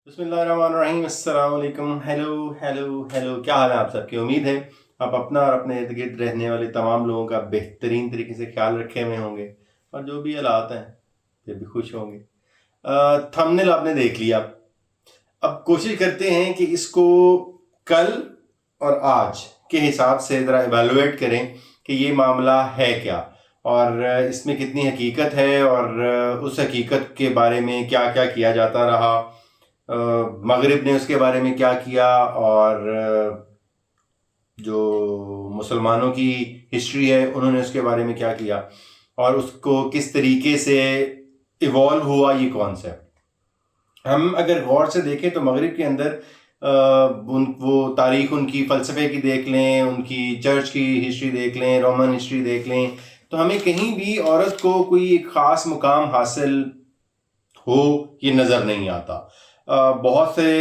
بسم اللہ الرحمن الرحیم. السلام علیکم. ہیلو, کیا حال ہے آپ سب کی؟ امید ہے آپ اپنا اور اپنے ارد گرد رہنے والے تمام لوگوں کا بہترین طریقے سے خیال رکھے ہوئے ہوں گے اور جو بھی حالات ہیں پھر بھی خوش ہوں گے. تھمبنیل آپ نے دیکھ لیا. اب کوشش کرتے ہیں کہ اس کو کل اور آج کے حساب سے ذرا ایویلویٹ کریں کہ یہ معاملہ ہے کیا اور اس میں کتنی حقیقت ہے اور اس حقیقت کے بارے میں کیا کیا کیا جاتا رہا. مغرب نے اس کے بارے میں کیا کیا اور جو مسلمانوں کی ہسٹری ہے انہوں نے اس کے بارے میں کیا کیا اور اس کو کس طریقے سے ایوالو ہوا یہ کانسیپٹ. ہم اگر غور سے دیکھیں تو مغرب کے اندر وہ تاریخ ان کی فلسفے کی دیکھ لیں, ان کی چرچ کی ہسٹری دیکھ لیں, رومن ہسٹری دیکھ لیں, تو ہمیں کہیں بھی عورت کو کوئی ایک خاص مقام حاصل ہو یہ نظر نہیں آتا. بہت سے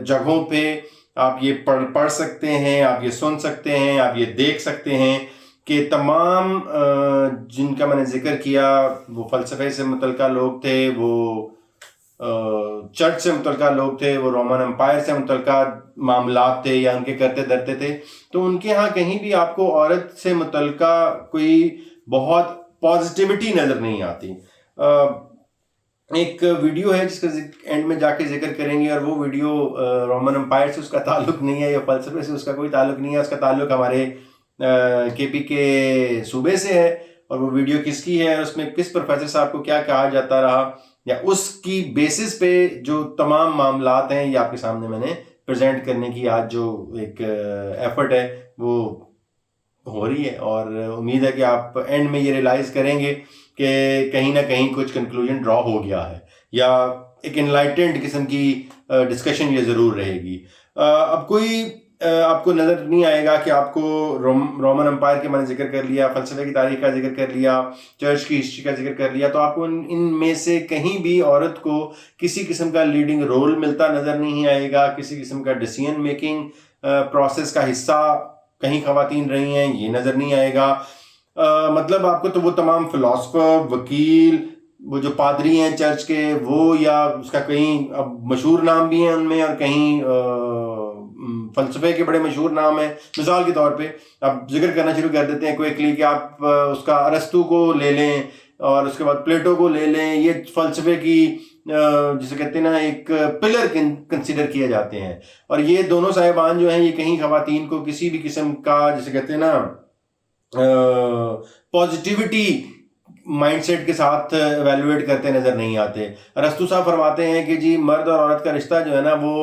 جگہوں پہ آپ یہ پڑھ سکتے ہیں, آپ یہ سن سکتے ہیں, آپ یہ دیکھ سکتے ہیں کہ تمام جن کا میں نے ذکر کیا وہ فلسفے سے متعلقہ لوگ تھے, وہ چرچ سے متعلقہ لوگ تھے, وہ رومن امپائر سے متعلقہ معاملات تھے یا ان کے کرتے درتے تھے, تو ان کے ہاں کہیں بھی آپ کو عورت سے متعلقہ کوئی بہت پازیٹیوٹی نظر نہیں آتی. ایک ویڈیو ہے جس کا اینڈ میں جا کے ذکر کریں گے, اور وہ ویڈیو رومن امپائر سے اس کا تعلق نہیں ہے یا فلسفے سے اس کا کوئی تعلق نہیں ہے, اس کا تعلق ہمارے کے پی کے صوبے سے ہے. اور وہ ویڈیو کس کی ہے اور اس میں کس پروفیسر صاحب کو کیا کہا جاتا رہا یا اس کی بیسس پہ جو تمام معاملات ہیں یہ آپ کے سامنے میں نے پریزنٹ کرنے کی آج جو ایک ایفرٹ ہے وہ ہو رہی ہے. اور امید ہے کہ آپ اینڈ میں یہ ریلائز کریں گے کہ کہیں نہ کہیں کچھ کنکلوژن ڈرا ہو گیا ہے یا ایک انلائٹنڈ قسم کی ڈسکشن یہ ضرور رہے گی. اب کوئی آپ کو نظر نہیں آئے گا کہ آپ کو رومن امپائر کے میں نے ذکر کر لیا, فلسفے کی تاریخ کا ذکر کر لیا, چرچ کی ہسٹری کا ذکر کر لیا, تو آپ کو ان میں سے کہیں بھی عورت کو کسی قسم کا لیڈنگ رول ملتا نظر نہیں آئے گا, کسی قسم کا ڈیسیژن میکنگ پروسیس کا حصہ کہیں خواتین رہی ہیں یہ نظر نہیں آئے گا. مطلب آپ کو تو وہ تمام فلاسفر, وکیل, وہ جو پادری ہیں چرچ کے وہ, یا اس کا کہیں اب مشہور نام بھی ہیں ان میں اور کہیں فلسفے کے بڑے مشہور نام ہیں. مثال کے طور پہ آپ ذکر کرنا شروع کر دیتے ہیں کوئکلی کہ آپ اس کا ارسطو کو لے لیں اور اس کے بعد پلیٹو کو لے لیں, یہ فلسفے کی جسے کہتے ہیں نا ایک پلر کنسیڈر کیے جاتے ہیں. اور یہ دونوں صاحبان جو ہیں یہ کہیں خواتین کو کسی بھی قسم کا جسے کہتے ہیں نا پازیٹیوٹی مائنڈ سیٹ کے ساتھ ایویلویٹ کرتے نظر نہیں آتے. ارسطو صاحب فرماتے ہیں کہ جی مرد اور عورت کا رشتہ جو ہے نا وہ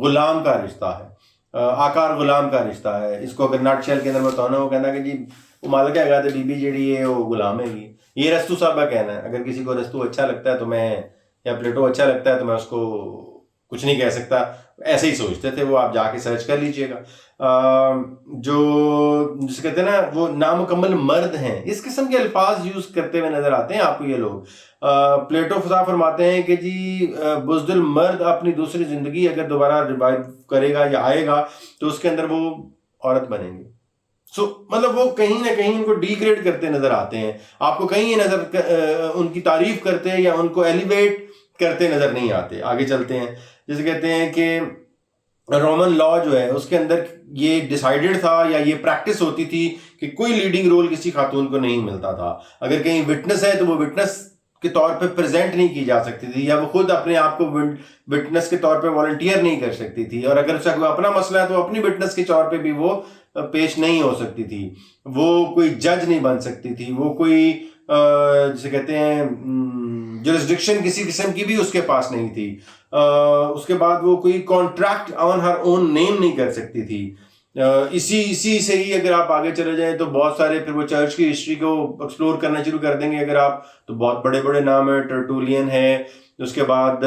غلام کا رشتہ ہے, آکار غلام کا رشتہ ہے. اس کو اگر نٹ شیل کے اندر بتانا وہ کہنا کہ جی وہ مالک ہے بی بی جیڑی ہے وہ غلام ہے گی. یہ ارسطو صاحب کا کہنا ہے. اگر کسی کو ارسطو اچھا لگتا ہے تو میں, یا پلیٹو اچھا لگتا ہے تو میں اس کو کچھ نہیں کہہ سکتا, ایسے ہی سوچتے تھے وہ, آپ جا کے سرچ کر لیجئے گا. جو جسے کہتے ہیں نا وہ نامکمل مرد ہیں, اس قسم کے الفاظ یوز کرتے ہوئے نظر آتے ہیں آپ کو یہ لوگ. پلیٹو صاحب فرماتے ہیں کہ جی بزدل مرد اپنی دوسری زندگی اگر دوبارہ ریوائیو کرے گا یا آئے گا تو اس کے اندر وہ عورت بنیں گے. مطلب وہ کہیں نہ کہیں ان کو ڈیگریڈ کرتے نظر آتے ہیں. آپ کو کہیں یہ نظر ان کی تعریف کرتے یا ان کو ایلیویٹ کرتے نظر نہیں آتے. آگے چلتے ہیں. جیسے کہتے ہیں کہ رومن لا جو ہے اس کے اندر یہ ڈیسائیڈڈ تھا یا یہ پریکٹس ہوتی تھی کہ کوئی لیڈنگ رول کسی خاتون کو نہیں ملتا تھا. اگر کہیں وٹنس ہے تو وہ وٹنس کے طور پہ پریزنٹ نہیں کی جا سکتی تھی, یا وہ خود اپنے آپ کو وٹنس کے طور پہ والنٹیئر نہیں کر سکتی تھی, اور اگر اس کا کوئی اپنا مسئلہ ہے تو اپنی وٹنس کے طور پہ بھی وہ پیش نہیں ہو سکتی تھی. وہ کوئی جج نہیں بن سکتی تھی, وہ کوئی جسے کہتے ہیں جورسڈکشن کسی قسم کی بھی اس کے پاس نہیں تھی. اس کے بعد وہ کوئی کانٹریکٹ آن ہر اون نیم نہیں کر سکتی تھی. اسی سے ہی اگر آپ آگے چلے جائیں تو بہت سارے پھر وہ چرچ کی ہسٹری کو ایکسپلور کرنا شروع کر دیں گے اگر آپ, تو بہت بڑے بڑے نام ہیں. ٹرٹولین ہے, اس کے بعد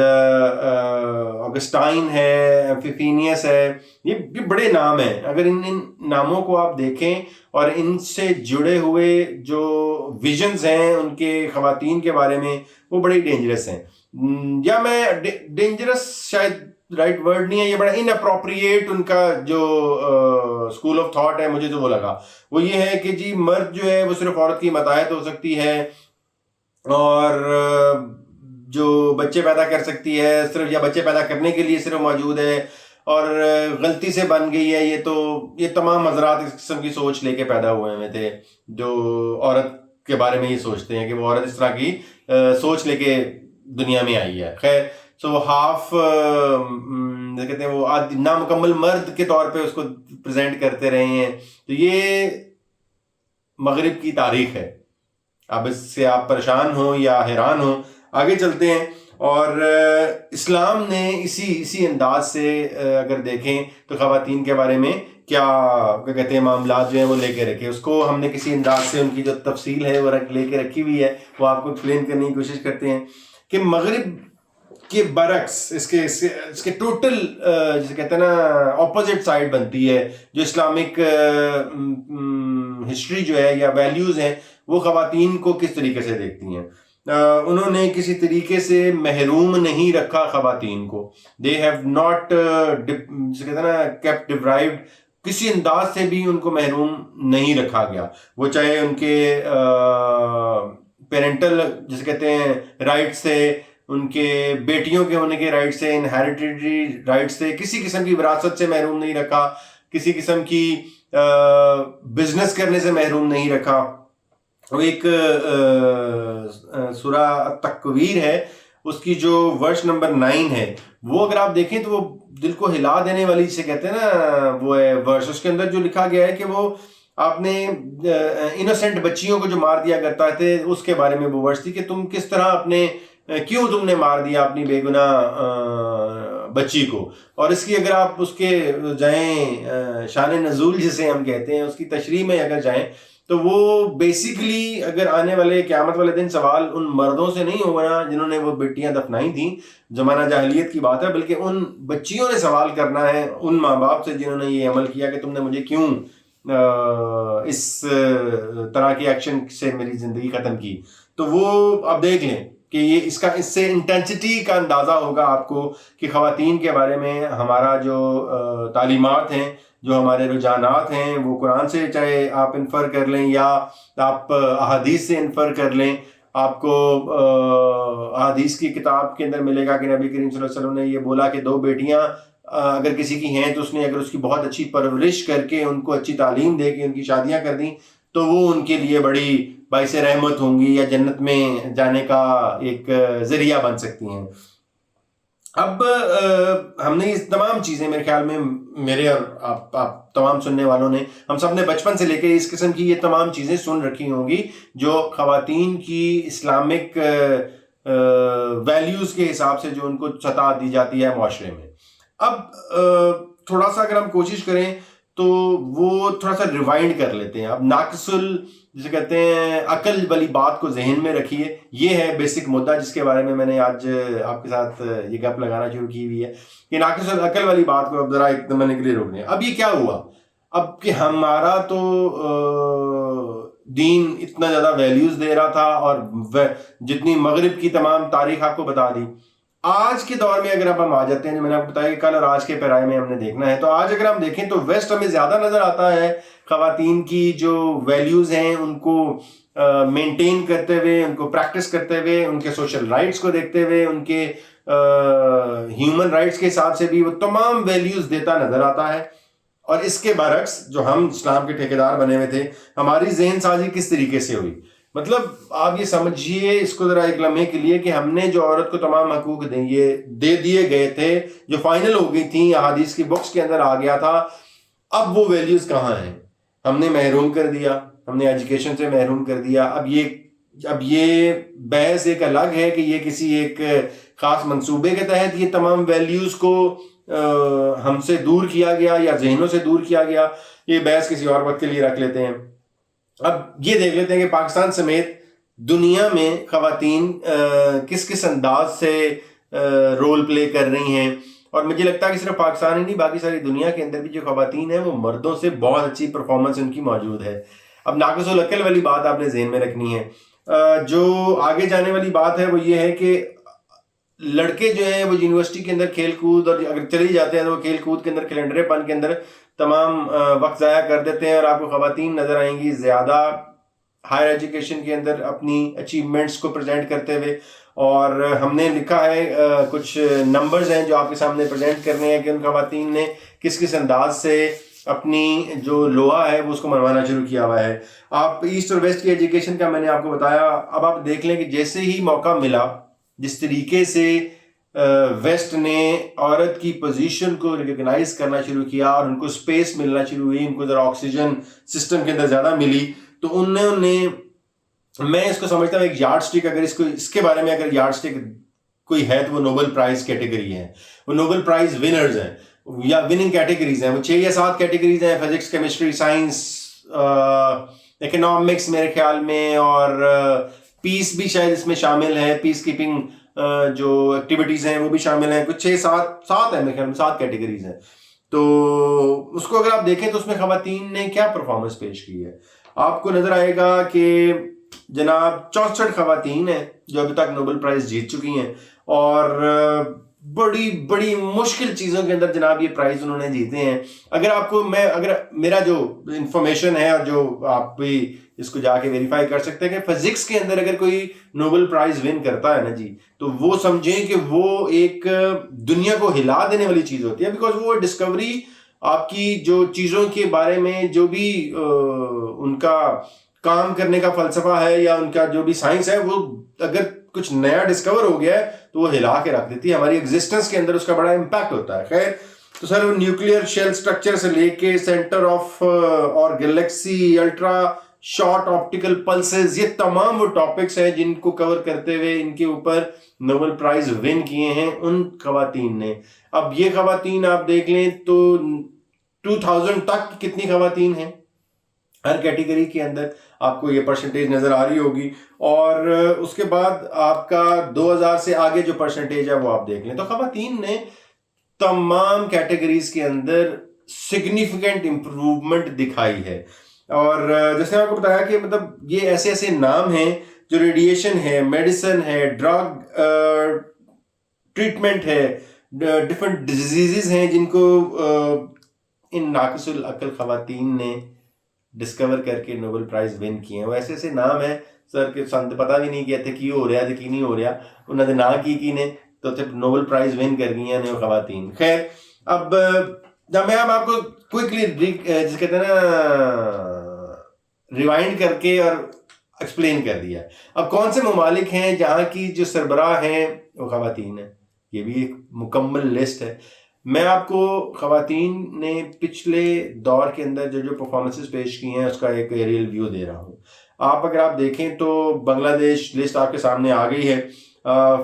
آگسٹائن ہے, ایمفیفینیس ہے, یہ بڑے نام ہیں. اگر ان ناموں کو آپ دیکھیں اور ان سے جڑے ہوئے جو ویژنز ہیں ان کے خواتین کے بارے میں, وہ بڑے ڈینجرس ہیں. یا میں ڈینجرس شاید رائٹ ورڈ نہیں ہے, یہ بڑا ان اپروپریٹ ان کا جو اسکول آف تھاٹ ہے مجھے جو وہ لگا وہ یہ ہے کہ جی مرد جو ہے وہ صرف عورت کی متاحت ہو سکتی ہے, اور جو بچے پیدا کر سکتی ہے صرف، یا بچے پیدا کرنے کے لیے صرف موجود ہے اور غلطی سے بن گئی ہے، یہ تمام حضرات اس قسم کی سوچ لے کے پیدا ہوئے ہوئے تھے جو عورت کے بارے میں یہ سوچتے ہیں کہ وہ عورت اس طرح کی سوچ لے کے دنیا میں آئی ہے. خیر سو ہاف کہتے ہیں وہ نامکمل مرد کے طور پہ اس کو پریزنٹ کرتے رہے ہیں. تو یہ مغرب کی تاریخ ہے. اب اس سے آپ پریشان ہوں یا حیران ہوں، آگے چلتے ہیں. اور اسلام نے اسی انداز سے اگر دیکھیں تو خواتین کے بارے میں کیا کہتے ہیں معاملات جو ہیں وہ لے کے رکھے. اس کو ہم نے کسی انداز سے ان کی جو تفصیل ہے وہ لے کے رکھی ہوئی ہے، وہ آپ کو ایکسپلین کرنے کی کوشش کرتے ہیں کہ مغرب کے برعکس اس کے ٹوٹل جسے کہتے ہیں نا اپوزٹ سائڈ بنتی ہے. جو اسلامک ہسٹری جو ہے یا ویلیوز ہیں وہ خواتین کو کس طریقے سے دیکھتی ہیں. انہوں نے کسی طریقے سے محروم نہیں رکھا خواتین کو. دے ہیو ناٹ جسے کہتے ہیں نا کیپٹ ڈیپرائیوڈ، کسی انداز سے بھی ان کو محروم نہیں رکھا گیا. وہ چاہے ان کے پیرنٹل جسے کہتے ہیں رائٹ سے، ان کے بیٹیوں کے ہونے کے رائٹ سے، انہیریٹری رائٹ سے، کسی قسم کی وراثت سے محروم نہیں رکھا، کسی قسم کی بزنس کرنے سے محروم نہیں رکھا. وہ ایک سورہ التکویر ہے، اس کی جو ورس نمبر 9 ہے، وہ اگر آپ دیکھیں تو وہ دل کو ہلا دینے والی جسے کہتے ہیں نا وہ ہے ورس. اس کے اندر جو لکھا گیا ہے کہ وہ آپ نے انوسینٹ بچیوں کو جو مار دیا کرتا تھے اس کے بارے میں وہ ورس تھی کہ تم کس طرح کیوں تم نے مار دیا اپنی بے گناہ بچی کو. اور اس کی اگر آپ اس کے جائیں شان نزول جسے ہم کہتے ہیں اس کی تشریح میں اگر جائیں تو وہ بیسیکلی اگر آنے والے قیامت والے دن سوال ان مردوں سے نہیں ہوگا جنہوں نے وہ بیٹیاں دفنائی تھیں، زمانہ جاہلیت کی بات ہے، بلکہ ان بچیوں نے سوال کرنا ہے ان ماں باپ سے جنہوں نے یہ عمل کیا کہ تم نے مجھے کیوں اس طرح کے ایکشن سے میری زندگی ختم کی. تو وہ آپ دیکھ لیں کہ یہ اس سے انٹینسٹی کا اندازہ ہوگا آپ کو کہ خواتین کے بارے میں ہمارا جو تعلیمات ہیں، جو ہمارے رجحانات ہیں، وہ قرآن سے چاہے آپ انفر کر لیں یا آپ احادیث سے انفر کر لیں. آپ کو احادیث کی کتاب کے اندر ملے گا کہ نبی کریم صلی اللہ علیہ وسلم نے یہ بولا کہ 2 بیٹیاں اگر کسی کی ہیں تو اس نے اگر اس کی بہت اچھی پرورش کر کے ان کو اچھی تعلیم دے کے ان کی شادیاں کر دیں تو وہ ان کے لیے بڑی باعث رحمت ہوں گی یا جنت میں جانے کا ایک ذریعہ بن سکتی ہیں. اب ہم نے یہ تمام چیزیں میرے خیال میں میرے اور آپ تمام سننے والوں نے، ہم سب نے بچپن سے لے کے اس قسم کی یہ تمام چیزیں سن رکھی ہوں گی جو خواتین کی اسلامک ویلیوز کے حساب سے جو ان کو سطح دی جاتی ہے معاشرے میں. اب تھوڑا سا اگر ہم کوشش کریں تو وہ تھوڑا سا ریوائنڈ کر لیتے ہیں. اب ناقص جسے کہتے ہیں عقل والی بات کو ذہن میں رکھیے. یہ ہے بیسک مدعا جس کے بارے میں نے آج آپ کے ساتھ یہ گپ لگانا شروع کی ہوئی ہے کہ ناقص العقل والی بات کو اب ذرا ایک دم کے لیے روک دیں. اب یہ کیا ہوا اب کہ ہمارا تو دین اتنا زیادہ ویلیوز دے رہا تھا اور جتنی مغرب کی تمام تاریخ آپ کو بتا دی. آج کے دور میں اگر اب ہم آ جاتے ہیں جو میں نے آپ کو بتایا کہ کل اور آج کے پیرائے میں ہم نے دیکھنا ہے، تو آج اگر ہم دیکھیں تو ویسٹ ہمیں زیادہ نظر آتا ہے خواتین کی جو ویلیوز ہیں ان کو مینٹین کرتے ہوئے، ان کو پریکٹس کرتے ہوئے، ان کے سوشل رائٹس کو دیکھتے ہوئے، ان کے ہیومن رائٹس کے حساب سے بھی وہ تمام ویلیوز دیتا نظر آتا ہے. اور اس کے برعکس جو ہم اسلام کے ٹھیکیدار بنے ہوئے تھے، ہماری ذہن سازی کس طریقے سے ہوئی. مطلب آپ یہ سمجھیے اس کو ذرا ایک لمحے کے لیے کہ ہم نے جو عورت کو تمام حقوق دے دیے گئے تھے، جو فائنل ہو گئی تھیں، احادیث کی بکس کے اندر آ گیا تھا، اب وہ ویلیوز کہاں ہیں؟ ہم نے محروم کر دیا، ہم نے ایجوکیشن سے محروم کر دیا. اب یہ بحث ایک الگ ہے کہ یہ کسی ایک خاص منصوبے کے تحت یہ تمام ویلیوز کو ہم سے دور کیا گیا یا ذہنوں سے دور کیا گیا. یہ بحث کسی اور وقت کے لیے رکھ لیتے ہیں. اب یہ دیکھ لیتے ہیں کہ پاکستان سمیت دنیا میں خواتین کس انداز سے رول پلے کر رہی ہیں. اور مجھے لگتا ہے کہ صرف پاکستان ہی نہیں، باقی ساری دنیا کے اندر بھی جو خواتین ہیں وہ مردوں سے بہت اچھی پرفارمنس ان کی موجود ہے. اب ناقص العقل والی بات آپ نے ذہن میں رکھنی ہے. جو آگے جانے والی بات ہے وہ یہ ہے کہ لڑکے جو ہیں وہ یونیورسٹی کے اندر کھیل کود، اور اگر چلے جاتے ہیں تو وہ کھیل کود کے اندر کیلنڈر پن کے اندر تمام وقت ضائع کر دیتے ہیں. اور آپ کو خواتین نظر آئیں گی زیادہ ہائر ایجوکیشن کے اندر اپنی اچیومنٹس کو پریزنٹ کرتے ہوئے. اور ہم نے لکھا ہے کچھ نمبرز ہیں جو آپ کے سامنے پریزنٹ کرنے ہیں کہ ان خواتین نے کس کس انداز سے اپنی جو لوہا ہے وہ اس کو منوانا شروع کیا ہوا ہے. آپ ایسٹ اور ویسٹ کی ایجوکیشن کا میں نے آپ کو بتایا. اب آپ دیکھ لیں کہ جیسے ہی موقع ملا جس طریقے سے ویسٹ نے عورت کی پوزیشن کو ریکگنائز کرنا شروع کیا اور ان کو سپیس ملنا شروع ہوئی, ان کو ذرا آکسیجن سسٹم کے اندر زیادہ ملی, تو انہوں نے, میں اس کو سمجھتا ہوں ایک یارڈ سٹک, اگر اس کے بارے میں اگر یارڈ سٹک کوئی ہے تو وہ نوبل پرائز کیٹیگری ہے. وہ نوبل پرائز ونرز ہیں یا وننگ کیٹیگریز ہیں. وہ 6 یا 7 کیٹیگریز ہیں, فزکس, کیمسٹری, سائنس, اکنامکس میرے خیال میں, اور پیس بھی شاید اس میں شامل ہے, پیس کیپنگ جو ایکٹیویٹیز ہیں وہ بھی شامل ہیں. کچھ 6-7 ہیں میرے خیال میں, 7 کیٹیگریز ہیں. تو اس کو اگر آپ دیکھیں تو اس میں خواتین نے کیا پرفارمنس پیش کی ہے, آپ کو نظر آئے گا کہ جناب 64 خواتین ہیں جو ابھی تک نوبل پرائز جیت چکی ہیں, اور بڑی بڑی مشکل چیزوں کے اندر جناب یہ پرائز انہوں نے جیتے ہیں. اگر میرا جو انفارمیشن ہے, اور جو آپ بھی اس کو جا کے ویریفائی کر سکتے ہیں, کہ فزکس کے اندر اگر کوئی نوبل پرائز ون کرتا ہے نا جی, تو وہ سمجھیں کہ وہ ایک دنیا کو ہلا دینے والی چیز ہوتی ہے, بیکاز وہ ڈسکوری آپ کی جو چیزوں کے بارے میں جو بھی ان کا کام کرنے کا فلسفہ ہے یا ان کا جو بھی سائنس ہے, وہ اگر کچھ نیا ڈسکور ہو گیا ہے تو وہ ہلا کے رکھ دیتی ہے. ہماری ایگزسٹنس کے اندر اس کا بڑا امپیکٹ ہوتا ہے. خیر, تو سر نیوکلیئر شیل سٹرکچر سے لے کے centre of our galaxy, ultra short optical pulses, یہ تمام وہ ٹاپکس ہیں جن کو کور کرتے ہوئے ان کے اوپر نوبل پرائز ون کیے ہیں ان خواتین نے. اب یہ خواتین آپ دیکھ لیں تو 2000 تک کتنی خواتین ہیں ہر کیٹیگری کے اندر, آپ کو یہ پرسنٹیج نظر آ رہی ہوگی. اور اس کے بعد آپ کا 2000 سے آگے جو پرسنٹیج ہے وہ آپ دیکھ لیں, تو خواتین نے تمام کیٹیگریز کے اندر سگنیفیکنٹ امپروومنٹ دکھائی ہے. اور جیسے آپ کو بتایا کہ مطلب یہ ایسے ایسے نام ہیں جو ریڈیشن ہے, میڈیسن ہے, ڈرگ ٹریٹمنٹ ہے, ڈفرینٹ ڈیزیزز ہیں جن کو ان ناقص العقل خواتین نے ڈسکور کر کے نوبل پرائز ون کیے ہیں. وہ ایسے ایسے نام ہیں سر کہ سن پتہ بھی نہیں کیا تھے کی ہو رہا تھا کی نہیں ہو رہا, انہوں نے نہ کی نے تو نوبل پرائز ون کر گئی ہیں وہ خواتین. خیر, اب جب میں آپ کو کوئکلی جس کہتے ہیں نا ریوائنڈ کر کے اور ایکسپلین کر دیا. اب کون سے ممالک ہیں جہاں کی جو سربراہ ہیں وہ خواتین ہیں, یہ بھی ایک مکمل لسٹ ہے. میں آپ کو خواتین نے پچھلے دور کے اندر جو جو پرفارمنسز پیش کی ہیں اس کا ایک ایریل ویو دے رہا ہوں. اگر آپ دیکھیں تو بنگلہ دیش لسٹ آپ کے سامنے آ گئی ہے.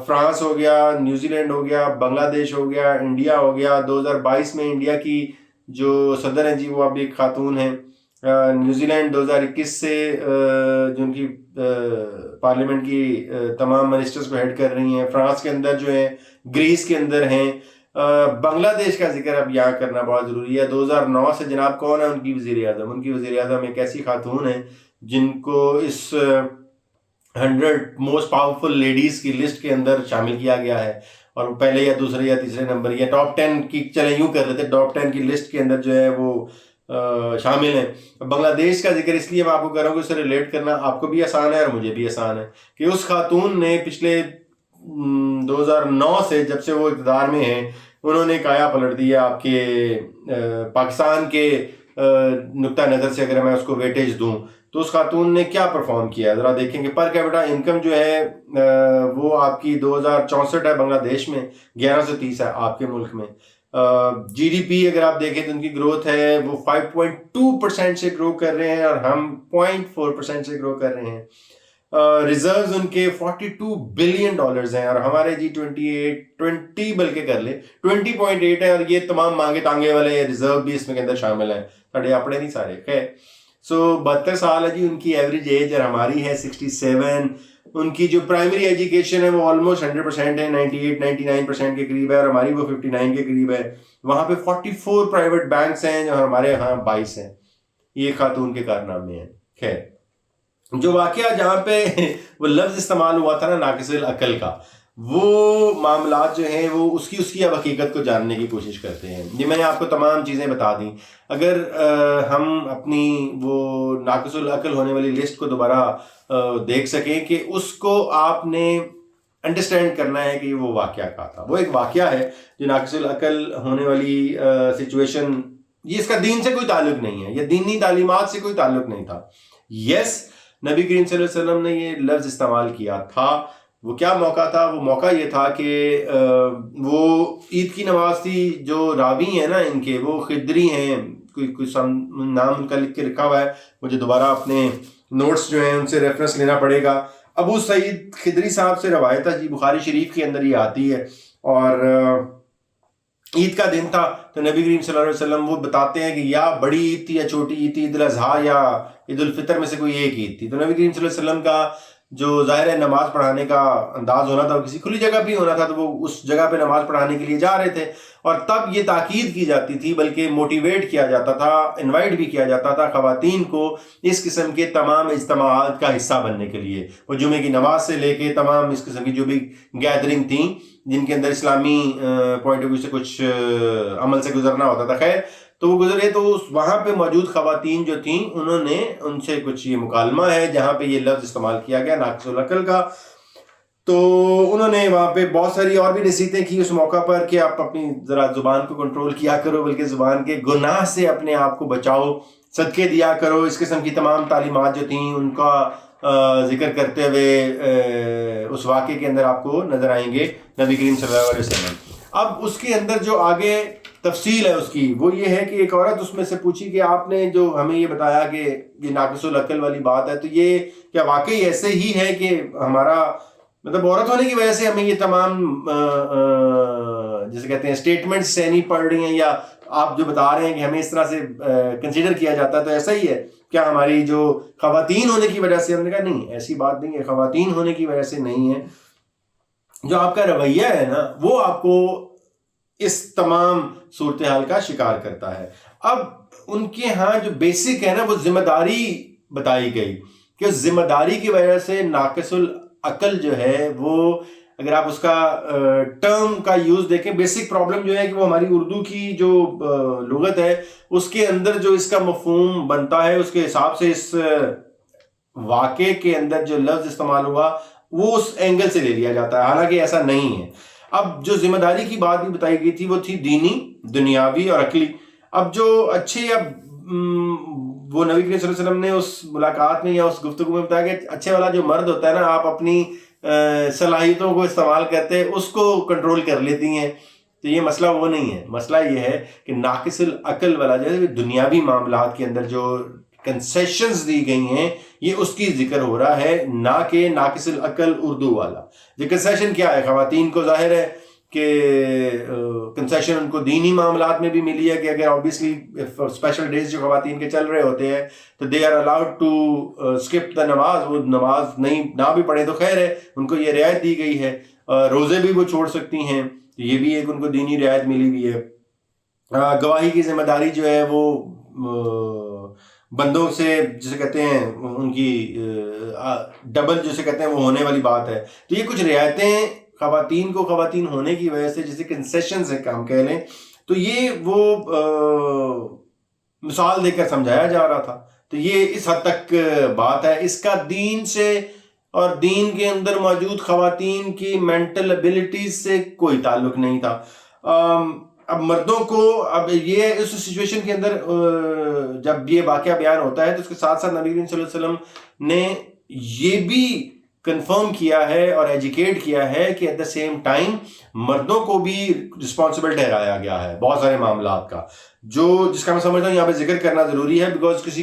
فرانس ہو گیا, نیوزی لینڈ ہو گیا, بنگلہ دیش ہو گیا, انڈیا ہو گیا. 2022 میں انڈیا کی جو صدر ہیں جی وہ اب ایک خاتون ہیں. نیوزی لینڈ 2021 سے جو ان کی پارلیمنٹ کی تمام منسٹرز کو ہیڈ کر رہی ہیں. فرانس کے اندر جو ہیں, گریس کے اندر ہیں. بنگلہ دیش کا ذکر اب یہاں کرنا بہت ضروری ہے. 2009 سے جناب کون ہے ان کی وزیر اعظم؟ ان کی وزیر اعظم ایک ایسی خاتون ہیں جن کو اس 100 موسٹ پاورفل لیڈیز کی لسٹ کے اندر شامل کیا گیا ہے, اور پہلے یا دوسرے یا تیسرے نمبر یا ٹاپ 10 کی, چلیں یوں کر لیتے, ٹاپ 10 کی لسٹ کے اندر جو ہے وہ شامل ہیں. بنگلہ دیش کا ذکر اس لیے میں آپ کو کر رہا ہوں کہ اسے ریلیٹ کرنا آپ کو بھی آسان ہے اور مجھے بھی آسان ہے, کہ اس خاتون نے پچھلے 2009 سے جب سے وہ اقتدار میں ہیں انہوں نے کایا پلٹ دیا آپ کے پاکستان کے نقطہ نظر سے. اگر میں اس کو ویٹیج دوں تو اس خاتون نے کیا پرفارم کیا, ذرا دیکھیں کہ پر کیپٹا انکم جو ہے وہ آپ کی 2064 ہے بنگلہ دیش میں, 1130 ہے آپ کے ملک میں. جی ڈی پی اگر آپ دیکھیں تو ان کی گروتھ ہے وہ 5.2% سے گرو کر رہے ہیں اور ہم 0.4% سے گرو کر رہے ہیں. ریزروز ان کے $42 بلین ہیں اور ہمارے جی 20 بلکہ کر لیں 20.8 ہے, اور یہ تمام مانگے تانگے والے ریزرو بھی اس میں کے اندر شامل ہیں, ساڑھے اپنے نہیں سارے. خیر, 72 سال ہے جی ان کی ایوریج ایج, اور ہماری ہے 67. ان کی جو پرائمری ایجوکیشن ہے وہ آلموسٹ 100% ہے, 98-99% کے قریب ہے, اور ہماری وہ 59 کے قریب ہے. وہاں پہ 44 پرائیویٹ بینکس ہیں جو ہمارے ہاں 22 ہیں. یہ خاتون کے کارنامے ہیں. خیر, جو واقعہ جہاں پہ وہ لفظ استعمال ہوا تھا نا ناقص العقل کا, وہ معاملات جو ہیں وہ اس کی اب حقیقت کو جاننے کی کوشش کرتے ہیں. یہ میں نے آپ کو تمام چیزیں بتا دیں. اگر ہم اپنی وہ ناقص العقل ہونے والی لسٹ کو دوبارہ دیکھ سکیں کہ اس کو آپ نے انڈرسٹینڈ کرنا ہے کہ وہ واقعہ کیا تھا. وہ ایک واقعہ ہے جو ناقص العقل ہونے والی سچویشن، یہ اس کا دین سے کوئی تعلق نہیں ہے، یہ دینی تعلیمات سے کوئی تعلق نہیں تھا. یس نبی کریم صلی اللہ علیہ وسلم نے یہ لفظ استعمال کیا تھا. وہ کیا موقع تھا؟ وہ موقع یہ تھا کہ وہ عید کی نماز تھی. جو راوی ہیں نا ان کے، وہ خدری ہیں، کوئی نام ان کا لکھ کے رکھا ہوا ہے، مجھے دوبارہ اپنے نوٹس جو ہیں ان سے ریفرنس لینا پڑے گا. ابو سعید خدری صاحب سے روایت ہے جی، بخاری شریف کے اندر یہ آتی ہے. اور عید کا دن تھا تو نبی کریم صلی اللہ علیہ وسلم وہ بتاتے ہیں کہ یا بڑی عید تھی یا چھوٹی عید تھی، عید الاضحیٰ یا عید الفطر میں سے کوئی ایک عید تھی. تو نبی کریم صلی اللہ علیہ وسلم کا جو ظاہر ہے نماز پڑھانے کا انداز ہونا تھا، کسی کھلی جگہ پہ ہونا تھا، تو وہ اس جگہ پہ نماز پڑھانے کے لیے جا رہے تھے. اور تب یہ تاکید کی جاتی تھی، بلکہ موٹیویٹ کیا جاتا تھا، انوائٹ بھی کیا جاتا تھا خواتین کو اس قسم کے تمام اجتماعات کا حصہ بننے کے لیے. وہ جمعے کی نماز سے لے کے تمام اس قسم کی جو بھی گیدرنگ تھیں جن کے اندر اسلامی پوائنٹ آف ویو سے کچھ عمل سے گزرنا ہوتا تھا، خیر تو وہ گزرے. تو وہاں پہ موجود خواتین جو تھیں انہوں نے ان سے کچھ یہ مکالمہ ہے جہاں پہ یہ لفظ استعمال کیا گیا ناقص العقل کا. تو انہوں نے وہاں پہ بہت ساری اور بھی نصیحتیں کی اس موقع پر کہ آپ اپنی ذرا زبان کو کنٹرول کیا کرو، بلکہ زبان کے گناہ سے اپنے آپ کو بچاؤ، صدقے دیا کرو. اس قسم کی تمام تعلیمات جو تھیں ان کا ذکر کرتے ہوئے اس واقعے کے اندر آپ کو نظر آئیں گے نبی کریم صلی اللہ علیہ وسلم. اب اس کے اندر جو آگے تفصیل ہے اس کی وہ یہ ہے کہ ایک عورت اس میں سے پوچھی کہ آپ نے جو ہمیں یہ بتایا کہ یہ ناقص العقل والی بات ہے، تو یہ کیا واقعی ایسے ہی ہے کہ ہمارا مطلب عورت ہونے کی وجہ سے ہمیں یہ تمام جیسے کہتے ہیں اسٹیٹمنٹ سینی پڑ رہی ہیں، یا آپ جو بتا رہے ہیں کہ ہمیں اس طرح سے کنسیڈر کیا جاتا ہے تو ایسا ہی ہے کیا ہماری جو خواتین ہونے کی وجہ سے؟ ہم نے کہا نہیں، ایسی بات نہیں ہے، خواتین ہونے کی وجہ سے نہیں ہے. جو آپ کا رویہ ہے نا وہ آپ کو اس تمام صورتحال کا شکار کرتا ہے. اب ان کے ہاں جو بیسک ہے نا وہ ذمہ داری بتائی گئی کہ اس ذمہ داری کی وجہ سے ناقص العقل جو ہے وہ، اگر آپ اس کا ٹرم کا یوز دیکھیں، بیسک پرابلم جو ہے کہ وہ ہماری اردو کی جو لغت ہے اس کے اندر جو اس کا مفہوم بنتا ہے اس کے حساب سے اس واقعے کے اندر جو لفظ استعمال ہوا وہ اس اینگل سے لے لیا جاتا ہے، حالانکہ ایسا نہیں ہے. اب جو ذمہ داری کی بات بھی بتائی گئی تھی وہ تھی دینی، دنیاوی اور عقلی. اب جو اچھے، اب وہ نبی کریم صلی اللہ علیہ وسلم نے اس ملاقات میں یا اس گفتگو میں بتایا کہ اچھے والا جو مرد ہوتا ہے نا، آپ اپنی صلاحیتوں کو استعمال کرتے اس کو کنٹرول کر لیتی ہیں. تو یہ مسئلہ وہ نہیں ہے، مسئلہ یہ ہے کہ ناقص العقل والا جو ہے دنیاوی معاملات کے اندر جو کنسیشنز دی گئی ہیں یہ اس کی ذکر ہو رہا ہے، نہ کہ ناقص العقل اردو والا. یہ کنسیشن کیا ہے؟ خواتین کو ظاہر ہے کہ کنسیشن ان کو دینی معاملات میں بھی ملی ہے کہ اگر اوبیسلی اسپیشل ڈیز جو خواتین کے چل رہے ہوتے ہیں تو they are allowed to skip the نماز، وہ نماز نہیں نہ بھی پڑھیں تو خیر ہے، ان کو یہ رعایت دی گئی ہے. روزے بھی وہ چھوڑ سکتی ہیں، تو یہ بھی ایک ان کو دینی رعایت ملی ہوئی ہے. گواہی کی ذمہ داری جو ہے وہ بندوں سے جسے کہتے ہیں ان کی ڈبل جسے کہتے ہیں وہ ہونے والی بات ہے. تو یہ کچھ رعایتیں خواتین کو خواتین ہونے کی وجہ سے جسے کنسیشن سے کام کہہ لیں، تو یہ وہ مثال دے کر سمجھایا جا رہا تھا. تو یہ اس حد تک بات ہے، اس کا دین سے اور دین کے اندر موجود خواتین کی مینٹل ایبلٹیز سے کوئی تعلق نہیں تھا. اب مردوں کو، اب یہ اس سچویشن کے اندر جب یہ واقعہ بیان ہوتا ہے تو اس کے ساتھ ساتھ نبی کریم صلی اللہ علیہ وسلم نے یہ بھی کنفرم کیا ہے اور ایجوکیٹ کیا ہے کہ ایٹ دا سیم ٹائم مردوں کو بھی رسپانسبل ٹھہرایا گیا ہے بہت سارے معاملات کا، جس کا میں سمجھتا ہوں یہاں پہ ذکر کرنا ضروری ہے بیکاز کسی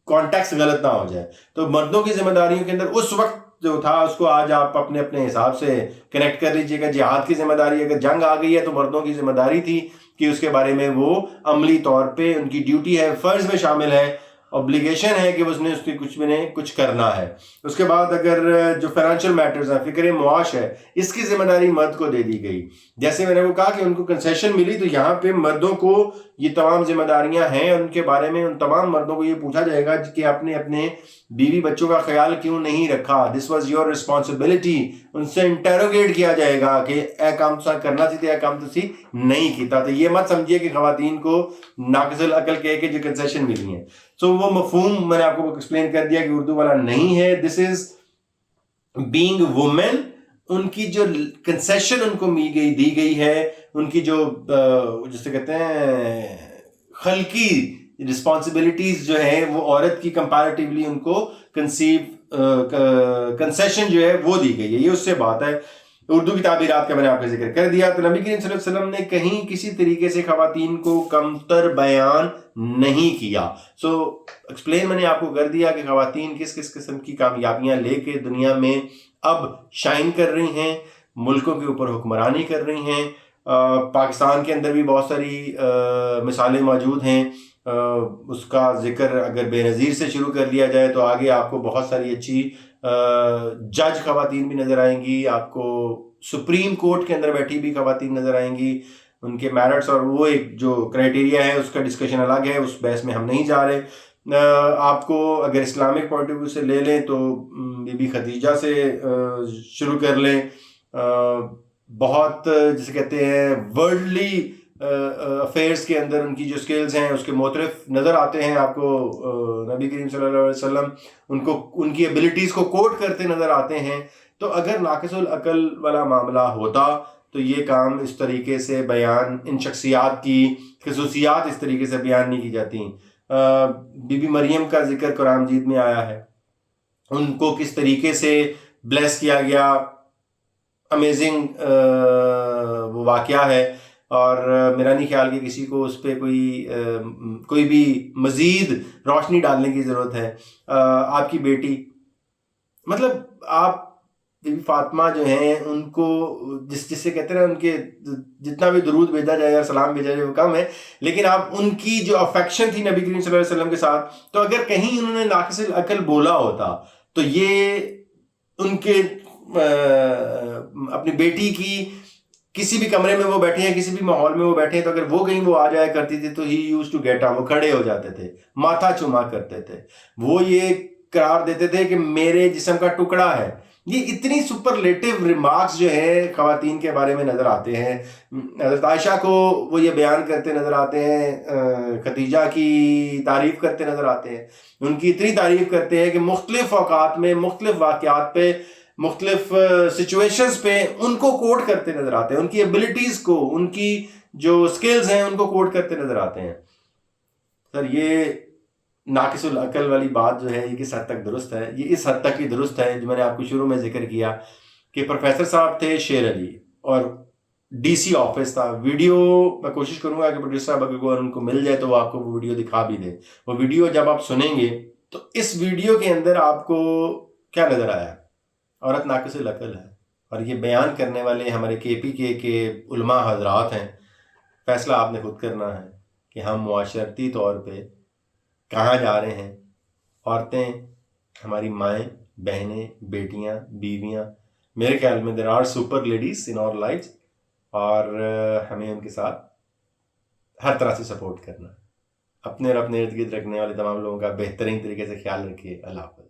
کانٹیکسٹ غلط نہ ہو جائے. تو مردوں کی ذمہ داریوں کے اندر اس وقت جو تھا اس کو آج آپ اپنے اپنے حساب سے کنیکٹ کر لیجئے گا. جہاد کی ذمہ داری، اگر جنگ آ گئی ہے تو مردوں کی ذمہ داری تھی کہ اس کے بارے میں وہ عملی طور پہ ان کی ڈیوٹی ہے، فرض میں شامل ہے، اوبلیگیشن ہے کہ اس نے اس کی کچھ کرنا ہے. اس کے بعد اگر جو فائنینشیل میٹرز ہیں، فکر معاش ہے، اس کی ذمہ داری مرد کو دے دی گئی. جیسے میں نے وہ کہا کہ ان کو کنسیشن ملی، تو یہاں پہ مردوں کو یہ تمام ذمہ داریاں ہیں، ان کے بارے میں ان تمام مردوں کو یہ پوچھا جائے گا کہ آپ نے اپنے بیوی بچوں کا خیال کیوں نہیں رکھا، دس واز یور رسپانسبلٹی. ان سے انٹیروگیٹ کیا جائے گا کہ اے کام تو کرنا سی اے کام تو نہیں کیتا. تو یہ مت سمجھیے کہ خواتین کو ناقص العقل کہہ کے جو کنسیشن ملی ہیں. سو وہ مفہوم میں نے آپ کو ایکسپلین کر دیا کہ اردو والا نہیں ہے. دس از بینگ وومن. ان کی جو کنسیشن ان کو دی گئی ہے، ان کی جو جسے کہتے ہیں خلقی رسپانسبلٹیز جو ہیں وہ عورت کی کمپیریٹیولی ان کو کنسیشن جو ہے وہ دی گئی ہے. یہ اس سے بات ہے. اردو کی تعبیرات کا میں نے آپ کا ذکر کر دیا. تو نبی کریم صلی اللہ علیہ وسلم نے کہیں کسی طریقے سے خواتین کو کمتر بیان نہیں کیا. سو ایکسپلین میں نے آپ کو کر دیا کہ خواتین کس کس قسم کی کامیابیاں لے کے دنیا میں اب شائن کر رہی ہیں، ملکوں کے اوپر حکمرانی کر رہی ہیں. پاکستان کے اندر بھی بہت ساری مثالیں موجود ہیں. اس کا ذکر اگر بے نظیر سے شروع کر لیا جائے تو آگے آپ کو بہت ساری اچھی جج خواتین بھی نظر آئیں گی. آپ کو سپریم کورٹ کے اندر بیٹھی بھی خواتین نظر آئیں گی. ان کے میرٹس اور وہ ایک جو کرائٹیریا ہے اس کا ڈسکشن الگ ہے، اس بحث میں ہم نہیں جا رہے. آپ کو اگر اسلامک پوائنٹ آف ویو سے لے لیں تو بی بی خدیجہ سے شروع کر لیں. بہت جسے کہتے ہیں ورلڈلی افیئرس کے اندر ان کی جو سکلز ہیں اس کے مختلف نظر آتے ہیں آپ کو. نبی کریم صلی اللہ علیہ وسلم ان کی ایبلٹیز کو کوٹ کرتے نظر آتے ہیں. تو اگر ناقص العقل والا معاملہ ہوتا تو یہ کام اس طریقے سے بیان، ان شخصیات کی خصوصیات اس طریقے سے بیان نہیں کی جاتی. بی بی مریم کا ذکر قرآن مجید میں آیا ہے، ان کو کس طریقے سے بلیس کیا گیا، امیزنگ وہ واقعہ ہے. اور میرا نہیں خیال کہ کسی کو اس پہ کوئی بھی مزید روشنی ڈالنے کی ضرورت ہے. آپ کی بیٹی، مطلب آپ بی بی فاطمہ جو ہیں ان کو جس سے کہتے ہیں ان کے جتنا بھی درود بھیجا جائے یا سلام بھیجا جائے وہ کم ہے، لیکن آپ ان کی جو افیکشن تھی نبی کریم صلی اللہ علیہ وسلم کے ساتھ، تو اگر کہیں انہوں نے ناقص العقل بولا ہوتا تو یہ ان کے اپنی بیٹی کی کسی بھی کمرے میں وہ بیٹھے ہیں، کسی بھی ماحول میں وہ بیٹھے ہیں، تو اگر وہ کہیں وہ آ جایا کرتی تھی تو ہی یوز ٹو گیٹ اپ، وہ کھڑے ہو جاتے تھے، ماتھا چوما کرتے تھے، وہ یہ قرار دیتے تھے کہ میرے جسم کا ٹکڑا ہے. یہ اتنی سپرلیٹو ریمارکس جو ہے خواتین کے بارے میں نظر آتے ہیں. حضرت عائشہ کو وہ یہ بیان کرتے نظر آتے ہیں، خدیجہ کی تعریف کرتے نظر آتے ہیں. ان کی اتنی تعریف کرتے ہیں کہ مختلف اوقات میں مختلف واقعات پہ مختلف سچویشنز پہ ان کو کوٹ کرتے نظر آتے ہیں، ان کی ایبلٹیز کو، ان کی جو سکلز ہیں ان کو کوٹ کرتے نظر آتے ہیں. سر یہ ناقص العقل والی بات جو ہے یہ کس حد تک درست ہے؟ یہ اس حد تک ہی درست ہے جو میں نے آپ کو شروع میں ذکر کیا کہ پروفیسر صاحب تھے شیر علی اور ڈی سی آفس تھا. ویڈیو میں کوشش کروں گا کہ پروڈیوسر صاحب اگر ان کو مل جائے تو وہ آپ کو وہ ویڈیو دکھا بھی دے. وہ ویڈیو جب آپ سنیں گے تو اس ویڈیو کے اندر آپ کو کیا نظر آیا؟ عورت ناقص العقل ہے. اور یہ بیان کرنے والے ہمارے کے پی کے علماء حضرات ہیں. فیصلہ آپ نے خود کرنا ہے کہ ہم معاشرتی طور پہ کہاں جا رہے ہیں. عورتیں ہماری مائیں، بہنیں، بیٹیاں، بیویاں، میرے خیال میں there are super ladies in our life, اور ہمیں ان کے ساتھ ہر طرح سے سپورٹ کرنا. اپنے اور اپنے ارد گرد رکھنے والے تمام لوگوں کا بہترین طریقے سے خیال رکھیے. اللہ حافظ.